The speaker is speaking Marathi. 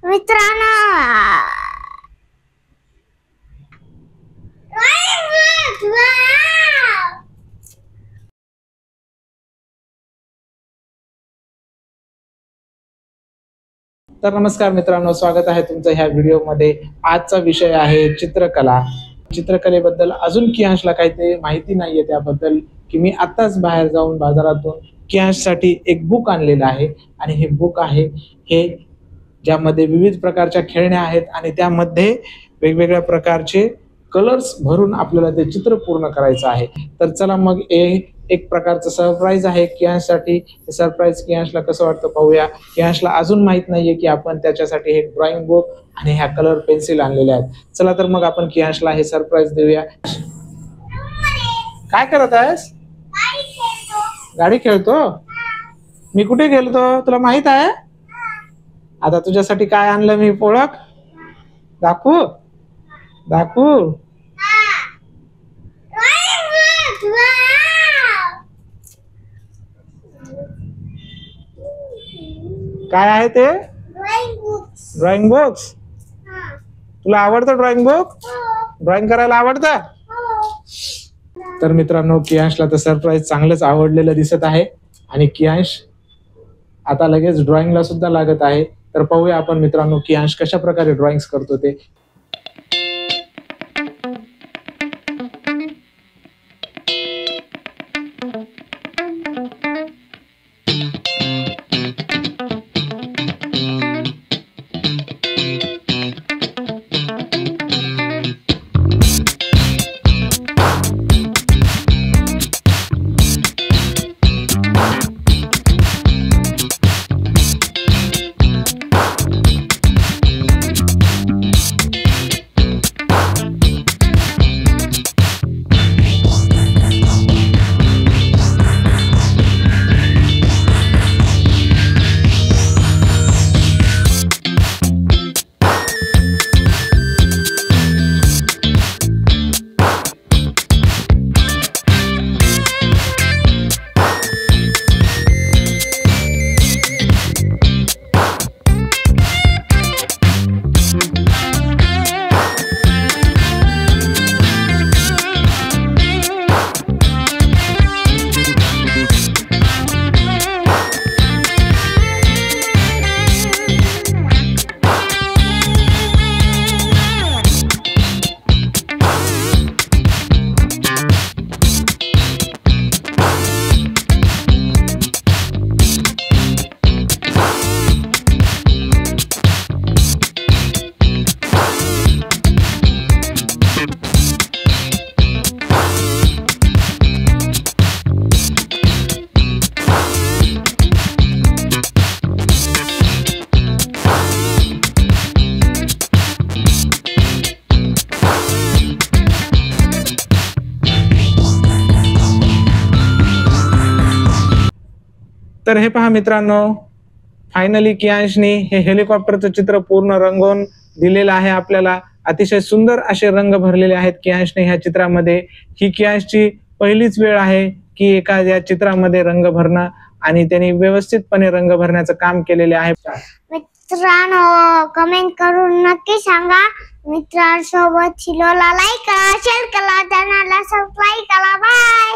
मित्रांनो तर नमस्कार मित्रांनो, स्वागत आहे तुमचं ह्या व्हिडिओ मध्ये। आजचा विषय आहे चित्रकला। चित्रकलेबद्दल अजून कियांशला काही ते माहिती नाहीये त्याबद्दल की मी आताच बाहेर जाऊन बाजारातून कियांशसाठी एक बुक आणलेलं आहे आणि हे बुक आहे हे ज्यामध्ये विविध प्रकारच्या खेळण्या आहेत आणि त्यामध्ये वेगवेगळ्या प्रकारचे कलर्स भरून आपल्याला ते चित्र पूर्ण करायचं आहे। तर चला मग एक प्रकारचं सरप्राईज आहे कियांशसाठी। सरप्राईज कियांशला कसं वाटतं पाहूया। कियांशला अजून माहित नाहीये की आपण त्याच्यासाठी हे ड्रॉइंग बुक आणि ह्या कलर पेन्सिल आणलेल्या आहेत। चला तर मग आपण कियांशला हे सरप्राईज देऊया। काय करत आहेस? गाडी खेळतो? मी कुठे गेलतो तुला माहित आहे? आता तुझ्यासाठी काय आणलं मी, ओळख? दाखवू दाखवू? काय आहे ते? Drawing books. तुला आवडतं ड्रॉइंग बुक? ड्रॉइंग करायला आवडतं? तर मित्रांनो, कियांशला तर सरप्राईज चांगलंच आवडलेलं दिसत आहे आणि कियांश आता लगेच ड्रॉइंगला सुद्धा लागत आहे। तर पाहूया आपण मित्रांनो कियांश कशा प्रकारे ड्रॉइंग्स करतो ते। तर हे पहा मित्रांनो, फायनली कियांशने हे हेलिकॉप्टरचं चित्र पूर्ण रंगवून दिलेलं आहे आपल्याला। अतिशय सुंदर असे रंग भरलेले आहेत कियांशने ह्या चित्रामध्ये। ही कियांशची पहिलीच वेळ आहे की एखाद्या चित्रामध्ये रंग भरणं आणि त्यांनी व्यवस्थितपणे रंग भरण्याचं काम केलेले आहे। मित्रांनो कमेंट करून नक्की सांगा। मित्रांसोबत लाईक करा, शेअर करा, चॅनलला सबस्क्राईब करा। बाय।